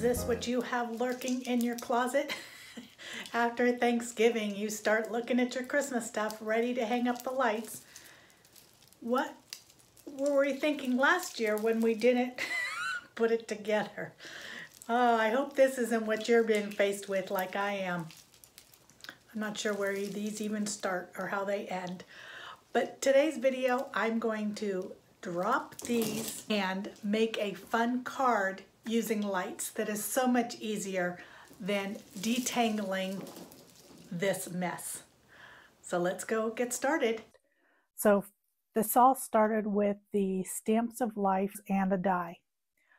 this what you have lurking in your closet? After Thanksgiving, you start looking at your Christmas stuff, ready to hang up the lights. What were we thinking last year when we didn't put it together? Oh, I hope this isn't what you're being faced with like I am. I'm not sure where these even start or how they end. But today's video, I'm going to drop these and make a fun card using lights that is so much easier than detangling this mess. So let's go get started. So this all started with the Stamps of Life and a die.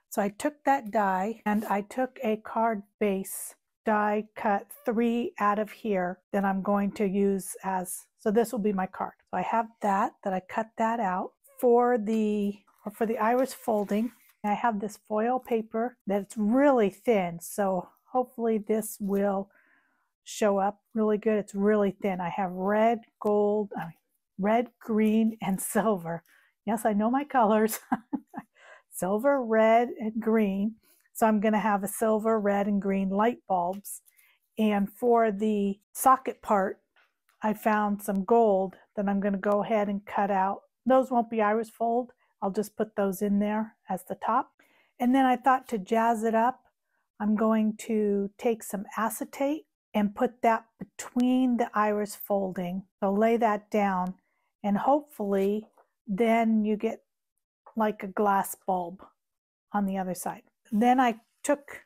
So I took that die and I took a card base die, cut 3 out of here that I'm going to use as, so this will be my card. So I have that I cut that out. For the iris folding, I have this foil paper that's really thin, so hopefully this will show up really good. It's really thin. I have red, green, and silver. Yes, I know my colors. Silver, red, and green. So I'm going to have a silver, red, and green light bulbs. And for the socket part, I found some gold that I'm going to go ahead and cut out. Those won't be iris fold. I'll just put those in there as the top. And then I thought to jazz it up, I'm going to take some acetate and put that between the iris folding. So lay that down, and hopefully then you get like a glass bulb on the other side. Then I took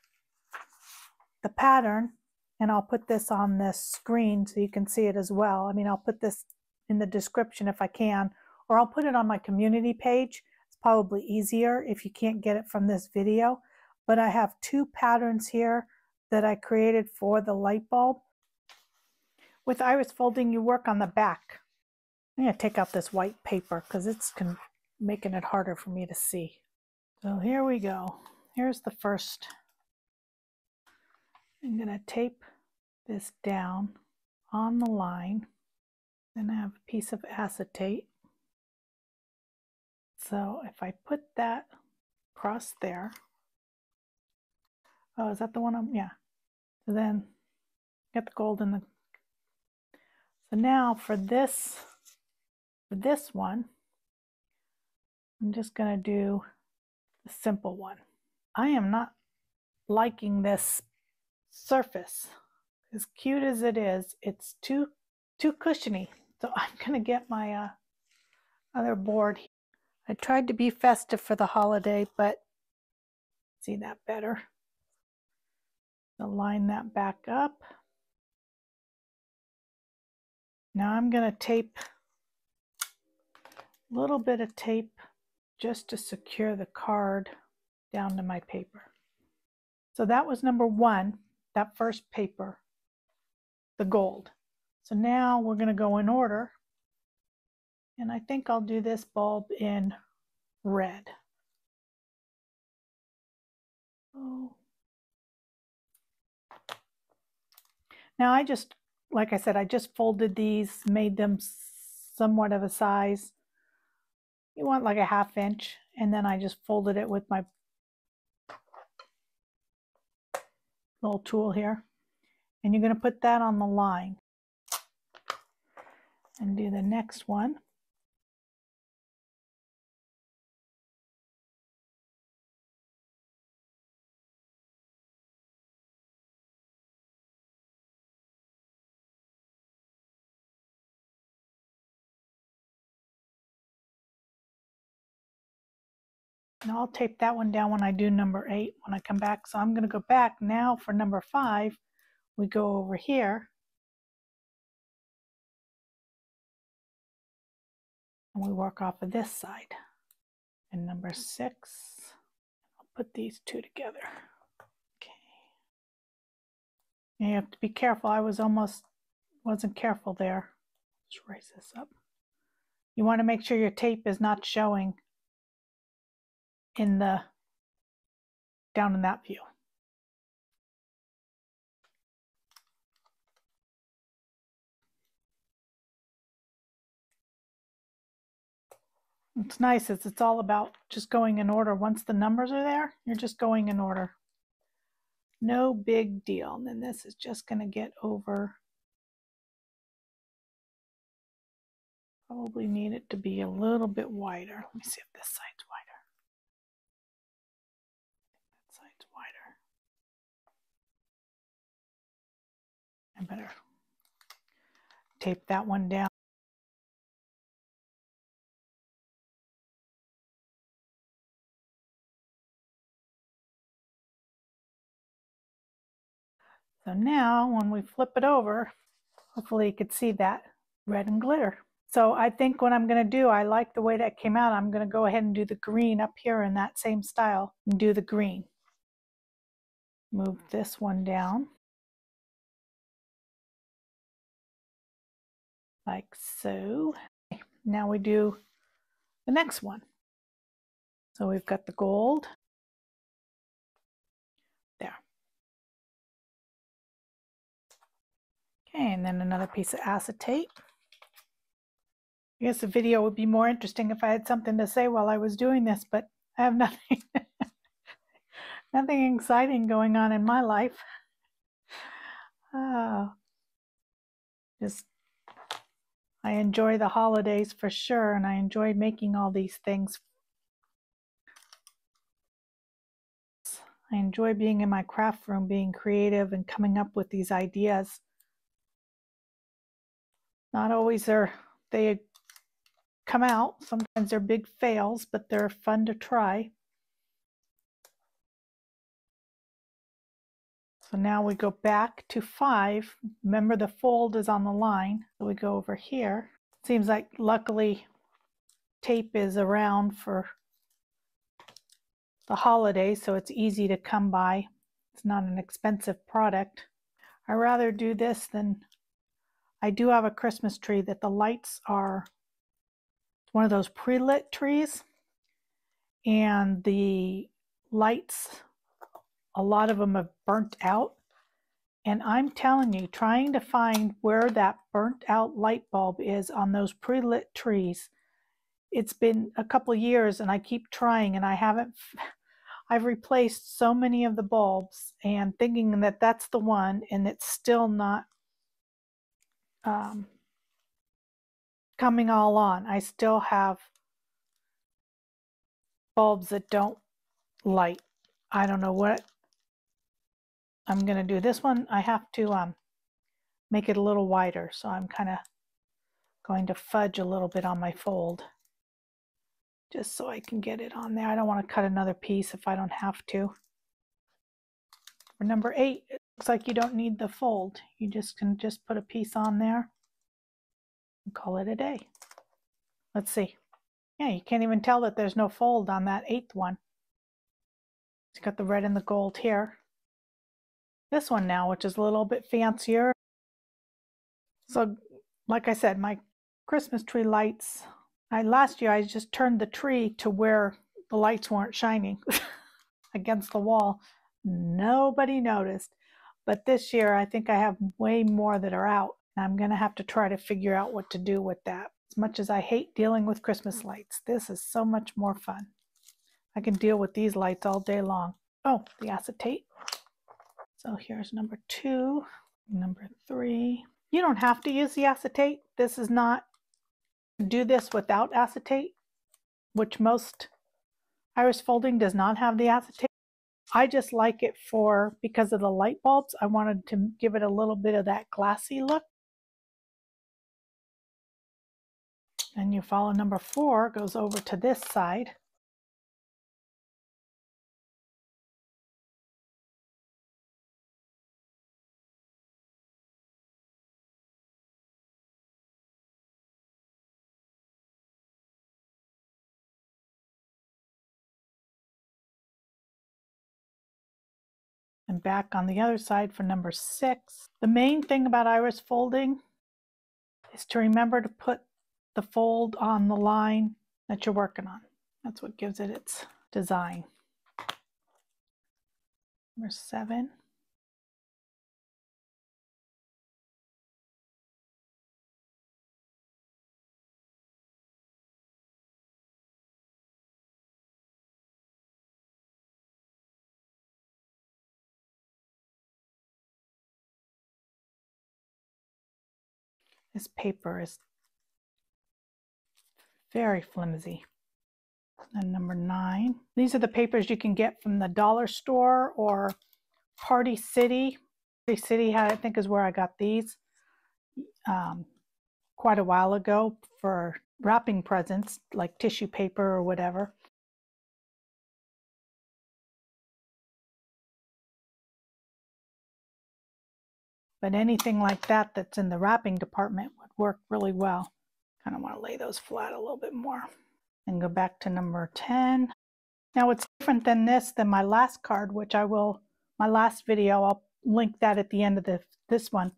the pattern, and I'll put this on this screen so you can see it as well. I mean, I'll put this in the description if I can, or I'll put it on my community page. It's probably easier if you can't get it from this video. But I have 2 patterns here that I created for the light bulb. With iris folding, you work on the back. I'm going to take out this white paper because it's making it harder for me to see. So here we go. Here's the first. I'm going to tape this down on the line. Then I have a piece of acetate. So if I put that across there, oh, is that the one yeah. So then get the gold in the, so now for this one, I'm just going to do the simple one. I am not liking this surface. As cute as it is, it's too cushiony. So I'm going to get my other board. I tried to be festive for the holiday, but see that better. So line that back up. Now I'm going to tape a little bit of tape just to secure the card down to my paper. So that was number 1, that first paper, the gold. So now we're going to go in order, and I think I'll do this bulb in red. Oh. Now I just, like I said, I just folded these, made them somewhat of a size. You want like a 1/2 inch, and then I just folded it with my little tool here. And you're going to put that on the line and do the next one. And I'll tape that one down when I do number 8 when I come back. So I'm going to go back now for number 5. We go over here. And we work off of this side. And number 6, I'll put these 2 together. Okay. And you have to be careful. I wasn't careful there. Let's raise this up. You want to make sure your tape is not showing in the down in that view. What's nice is it's all about just going in order. Once the numbers are there, you're just going in order. No big deal. And then this is just going to get over. Probably need it to be a little bit wider. Let me see if this side's wider. That side's wider. I better tape that one down. So now when we flip it over, hopefully you could see that red and glitter. So I think what I'm going to do, I like the way that came out. I'm going to go ahead and do the green up here in that same style and do the green. Move this one down like so. Now we do the next one. So we've got the gold. There. Okay, and then another piece of acetate. I guess the video would be more interesting if I had something to say while I was doing this, but I have nothing, nothing exciting going on in my life. Just, I enjoy the holidays for sure, and I enjoy making all these things. I enjoy being in my craft room, being creative and coming up with these ideas. Not always they come out. Sometimes they're big fails, but they're fun to try. So now we go back to 5. Remember the fold is on the line. So we go over here. Seems like luckily tape is around for the holidays, so it's easy to come by. It's not an expensive product. I rather do this than, I do have a Christmas tree that the lights are one of those pre-lit trees, and the lights, a lot of them have burnt out. And I'm telling you, trying to find where that burnt out light bulb is on those pre-lit trees, it's been a couple years and I keep trying and I haven't, I've replaced so many of the bulbs and thinking that that's the one, and it's still not coming all on. I still have bulbs that don't light. I don't know what I'm going to do. This one I have to make it a little wider, so I'm kind of going to fudge a little bit on my fold just so I can get it on there. I don't want to cut another piece if I don't have to. For number 8, it looks like you don't need the fold. You just can just put a piece on there and call it a day. Let's see. Yeah, you can't even tell that there's no fold on that 8th one. It's got the red and the gold here. This one now, which is a little bit fancier. So, like I said, my Christmas tree lights, last year I just turned the tree to where the lights weren't shining against the wall. Nobody noticed. But this year I think I have way more that are out. And I'm going to have to try to figure out what to do with that. As much as I hate dealing with Christmas lights, this is so much more fun. I can deal with these lights all day long. Oh, the acetate. So here's number 2, number 3. You don't have to use the acetate. This is not, do this without acetate, which most iris folding does not have the acetate. I just like it because of the light bulbs. I wanted to give it a little bit of that glassy look. And you follow number 4, goes over to this side. And back on the other side for number 6. The main thing about iris folding is to remember to put the fold on the line that you're working on. That's what gives it its design. Number 7. This paper is very flimsy. And number 9. These are the papers you can get from the dollar store or Party City. Party City, I think, is where I got these quite a while ago for wrapping presents, like tissue paper or whatever. But anything like that that's in the wrapping department would work really well. Kind of want to lay those flat a little bit more. And go back to number 10. Now what's different than my last card, which my last video, I'll link that at the end of this one,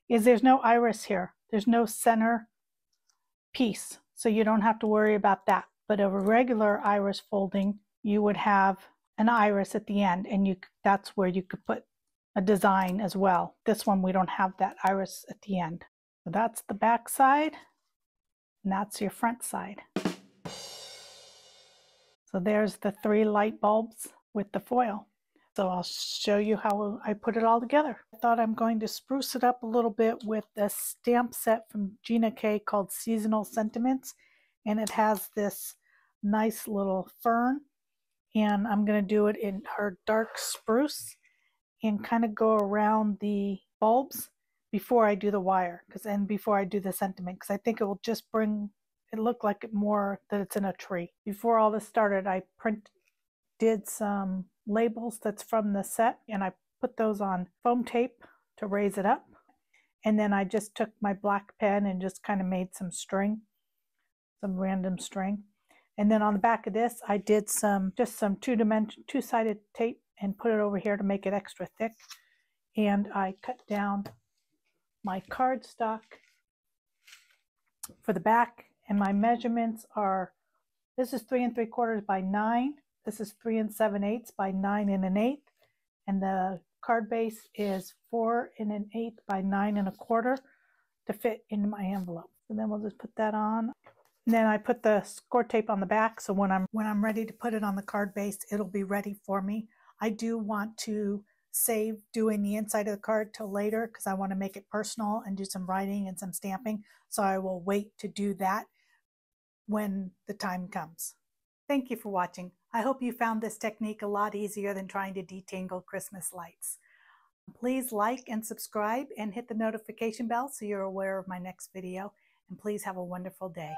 is there's no iris here. There's no center piece, so you don't have to worry about that. But of a regular iris folding, you would have an iris at the end, and that's where you could put a design as well. This one, we don't have that iris at the end. So that's the back side, and that's your front side. So there's the 3 light bulbs with the foil. So I'll show you how I put it all together. I thought I'm going to spruce it up a little bit with a stamp set from Gina K called Seasonal Sentiments. And it has this nice little fern. And I'm going to do it in her dark spruce and kind of go around the bulbs before I do the wire, and before I do the sentiment, because I think it will just bring it look like it more that it's in a tree. Before all this started, I did some labels that's from the set, and I put those on foam tape to raise it up. And then I just took my black pen and just kind of made some string, some random string. And then on the back of this, I did just some two-sided tape and put it over here to make it extra thick. And I cut down my cardstock for the back, and my measurements are, this is 3 3/4 by 9. This is 3 7/8 by 9 1/8, and the card base is 4 1/8 by 9 1/4 to fit into my envelope. So then we'll just put that on. And then I put the score tape on the back, so when I'm ready to put it on the card base, it'll be ready for me. I do want to save doing the inside of the card till later because I want to make it personal and do some writing and some stamping. So I will wait to do that when the time comes. Thank you for watching. I hope you found this technique a lot easier than trying to detangle Christmas lights. Please like and subscribe and hit the notification bell so you're aware of my next video. And please have a wonderful day.